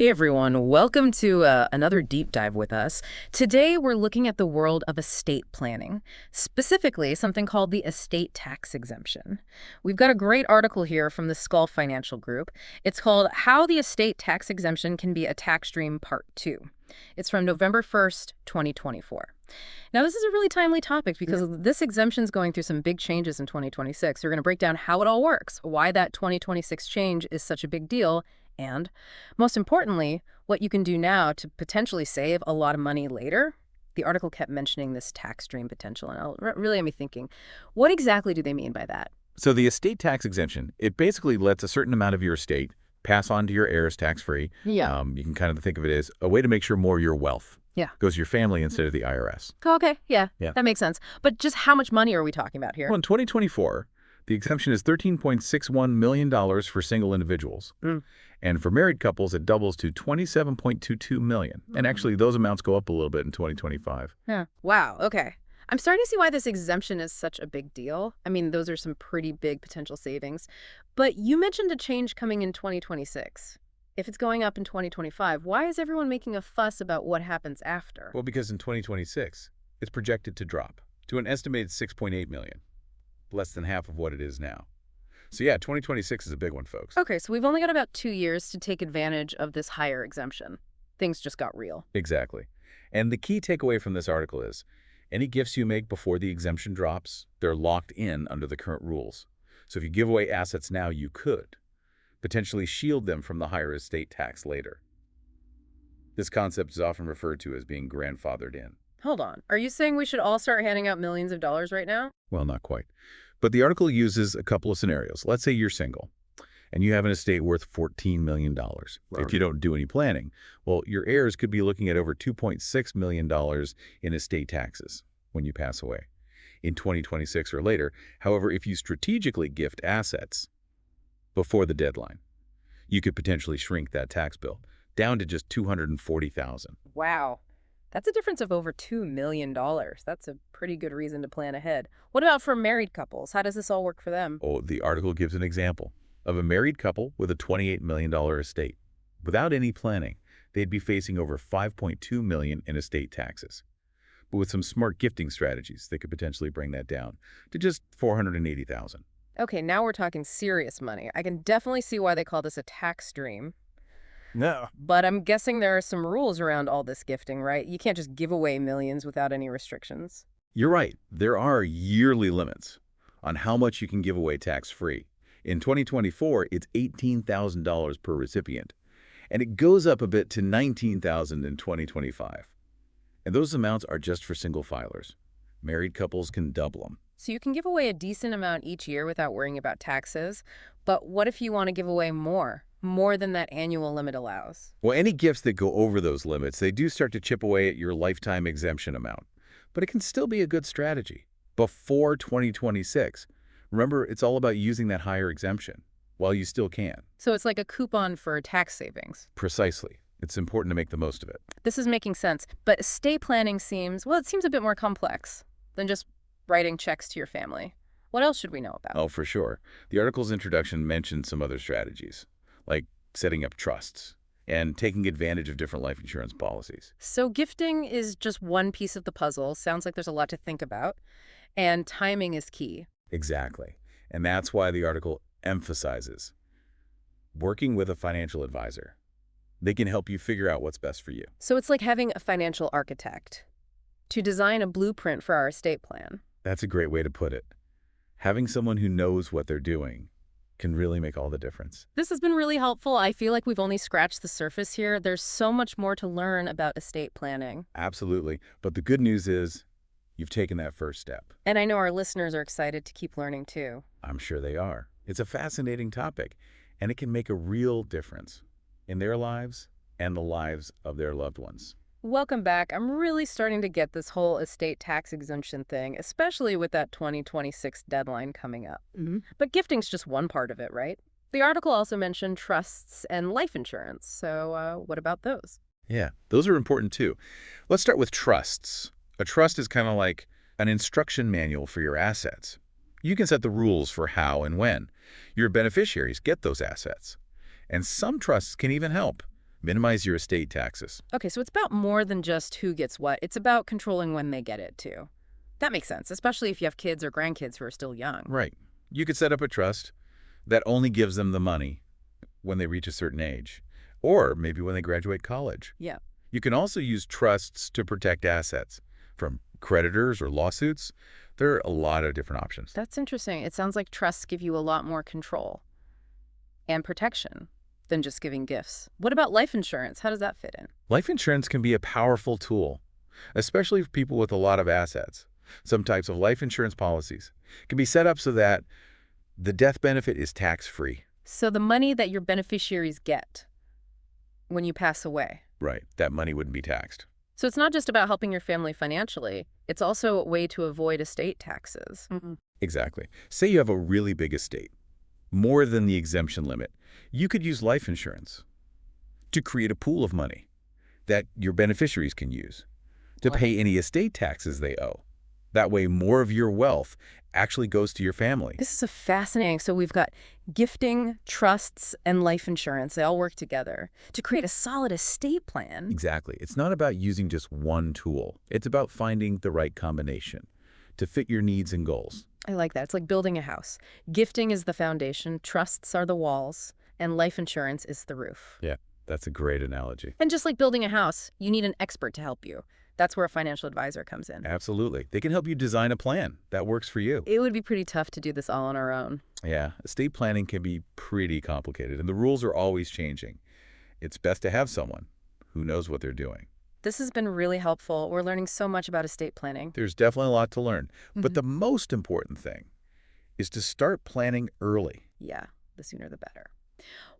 Hey everyone, welcome to another deep dive with us. Today we're looking at the world of estate planning, specifically something called the estate tax exemption. We've got a great article here from the Skloff Financial Group. It's called How the Estate Tax Exemption Can Be a Tax Stream Part 2. It's from November 1st, 2024. Now, this is a really timely topic because this exemption is going through some big changes in 2026. We're going to break down how it all works, why that 2026 change is such a big deal, and, most importantly, what you can do now to potentially save a lot of money later. The article kept mentioning this tax stream potential, and it really had me thinking, what exactly do they mean by that? So the estate tax exemption, it basically lets a certain amount of your estate pass on to your heirs tax-free. Yeah. You can kind of think of it as a way to make sure more of your wealth goes to your family instead of the IRS. Okay, yeah, Yeah. that makes sense. But just how much money are we talking about here? Well, in 2024, the exemption is $13.61 million for single individuals. And for married couples, it doubles to $27.22 million. And actually, those amounts go up a little bit in 2025. Yeah. Wow, okay. I'm starting to see why this exemption is such a big deal. I mean, those are some pretty big potential savings. But you mentioned a change coming in 2026. If it's going up in 2025, why is everyone making a fuss about what happens after? Well, because in 2026, it's projected to drop to an estimated $6.8 million, less than half of what it is now. So yeah, 2026 is a big one, folks. Okay, so we've only got about 2 years to take advantage of this higher exemption. Things just got real. Exactly. And the key takeaway from this article is, any gifts you make before the exemption drops, they're locked in under the current rules. So if you give away assets now, you could potentially shield them from the higher estate tax later. This concept is often referred to as being grandfathered in. Hold on. Are you saying we should all start handing out millions of dollars right now? Well, not quite. But the article uses a couple of scenarios. Let's say you're single and you have an estate worth $14 million. If you don't do any planning, well, your heirs could be looking at over $2.6 million in estate taxes when you pass away in 2026 or later. However, if you strategically gift assets before the deadline, you could potentially shrink that tax bill down to just $240,000. Wow. That's a difference of over $2 million. That's a pretty good reason to plan ahead. What about for married couples? How does this all work for them? Oh, the article gives an example of a married couple with a $28 million estate. Without any planning, they'd be facing over $5.2 million in estate taxes. But with some smart gifting strategies, they could potentially bring that down to just $480,000. Okay, now we're talking serious money. I can definitely see why they call this a tax stream. No. But I'm guessing there are some rules around all this gifting, right? You can't just give away millions without any restrictions. You're right. There are yearly limits on how much you can give away tax-free. In 2024, it's $18,000 per recipient, and it goes up a bit to $19,000 in 2025. And those amounts are just for single filers. Married couples can double them. So you can give away a decent amount each year without worrying about taxes. But what if you want to give away more than that annual limit allows? Well, any gifts that go over those limits, they do start to chip away at your lifetime exemption amount. But it can still be a good strategy before 2026. Remember, it's all about using that higher exemption while you still can. So it's like a coupon for tax savings. Precisely. It's important to make the most of it. This is making sense. But estate planning seems a bit more complex than just writing checks to your family. What else should we know about? Oh, for sure. The article's introduction mentioned some other strategies, like setting up trusts and taking advantage of different life insurance policies. So gifting is just one piece of the puzzle. Sounds like there's a lot to think about. And timing is key. Exactly. And that's why the article emphasizes working with a financial advisor. They can help you figure out what's best for you. So it's like having a financial architect to design a blueprint for our estate plan. That's a great way to put it. Having someone who knows what they're doing can really make all the difference. This has been really helpful. I feel like we've only scratched the surface here. There's so much more to learn about estate planning. Absolutely. But the good news is you've taken that first step. And I know our listeners are excited to keep learning too. I'm sure they are. It's a fascinating topic, and it can make a real difference in their lives and the lives of their loved ones. Welcome back. I'm really starting to get this whole estate tax exemption thing, especially with that 2026 deadline coming up. But gifting's just one part of it, right? The article also mentioned trusts and life insurance. So what about those? Yeah, those are important too. Let's start with trusts. A trust is kind of like an instruction manual for your assets. You can set the rules for how and when your beneficiaries get those assets. And some trusts can even help Minimize your estate taxes. Okay, so it's about more than just who gets what. It's about controlling when they get it, too. That makes sense, especially if you have kids or grandkids who are still young. Right. You could set up a trust that only gives them the money when they reach a certain age, or maybe when they graduate college. Yeah. You can also use trusts to protect assets from creditors or lawsuits. There are a lot of different options. That's interesting. It sounds like trusts give you a lot more control and protection than just giving gifts. What about life insurance? How does that fit in? Life insurance can be a powerful tool, especially for people with a lot of assets. Some types of life insurance policies can be set up so that the death benefit is tax-free. So the money that your beneficiaries get when you pass away. Right. That money wouldn't be taxed. So it's not just about helping your family financially. It's also a way to avoid estate taxes. Exactly. Say you have a really big estate, more than the exemption limit. You could use life insurance to create a pool of money that your beneficiaries can use to pay any estate taxes they owe. That way, more of your wealth actually goes to your family. This is a fascinating. So we've got gifting, trusts, and life insurance. They all work together to create a solid estate plan. Exactly. It's not about using just one tool. It's about finding the right combination to fit your needs and goals. I like that. It's like building a house. Gifting is the foundation, trusts are the walls, and life insurance is the roof. Yeah, that's a great analogy. And just like building a house, you need an expert to help you. That's where a financial advisor comes in. Absolutely. They can help you design a plan that works for you. It would be pretty tough to do this all on our own. Yeah, estate planning can be pretty complicated, and the rules are always changing. It's best to have someone who knows what they're doing. This has been really helpful. We're learning so much about estate planning. There's definitely a lot to learn, but the most important thing is to start planning early. Yeah, the sooner the better.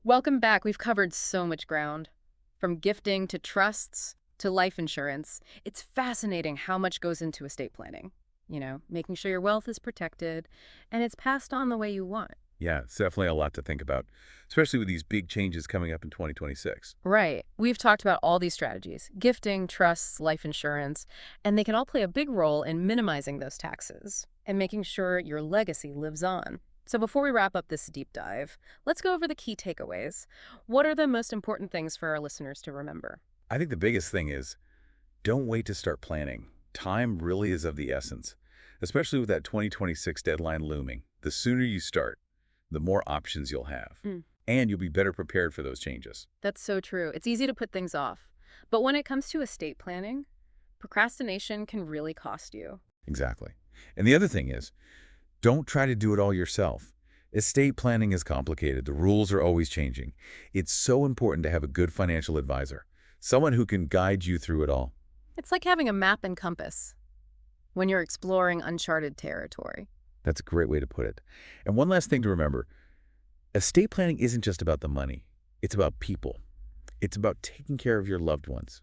Welcome back. We've covered so much ground, from gifting to trusts to life insurance. It's fascinating how much goes into estate planning. You know, making sure your wealth is protected and it's passed on the way you want. Yeah, it's definitely a lot to think about, especially with these big changes coming up in 2026. Right. We've talked about all these strategies, gifting, trusts, life insurance, and they can all play a big role in minimizing those taxes and making sure your legacy lives on. So before we wrap up this deep dive, let's go over the key takeaways. What are the most important things for our listeners to remember? I think the biggest thing is don't wait to start planning. Time really is of the essence, especially with that 2026 deadline looming. The sooner you start, the more options you'll have. And you'll be better prepared for those changes. That's so true. It's easy to put things off. But when it comes to estate planning, procrastination can really cost you. Exactly. And the other thing is, don't try to do it all yourself. Estate planning is complicated. The rules are always changing. It's so important to have a good financial advisor, someone who can guide you through it all. It's like having a map and compass when you're exploring uncharted territory. That's a great way to put it. And one last thing to remember, estate planning isn't just about the money. It's about people. It's about taking care of your loved ones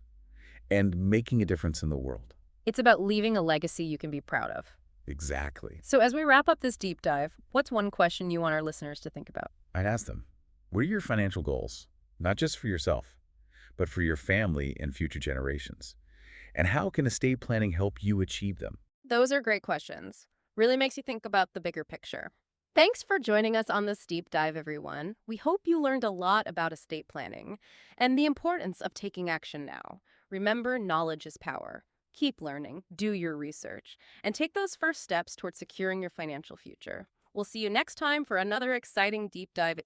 and making a difference in the world. It's about leaving a legacy you can be proud of. Exactly. So as we wrap up this deep dive, what's one question you want our listeners to think about? I'd ask them, what are your financial goals? Not just for yourself, but for your family and future generations. And how can estate planning help you achieve them? Those are great questions. Really makes you think about the bigger picture. Thanks for joining us on this deep dive, everyone. We hope you learned a lot about estate planning and the importance of taking action now. Remember, knowledge is power. Keep learning, do your research, and take those first steps towards securing your financial future. We'll see you next time for another exciting deep dive.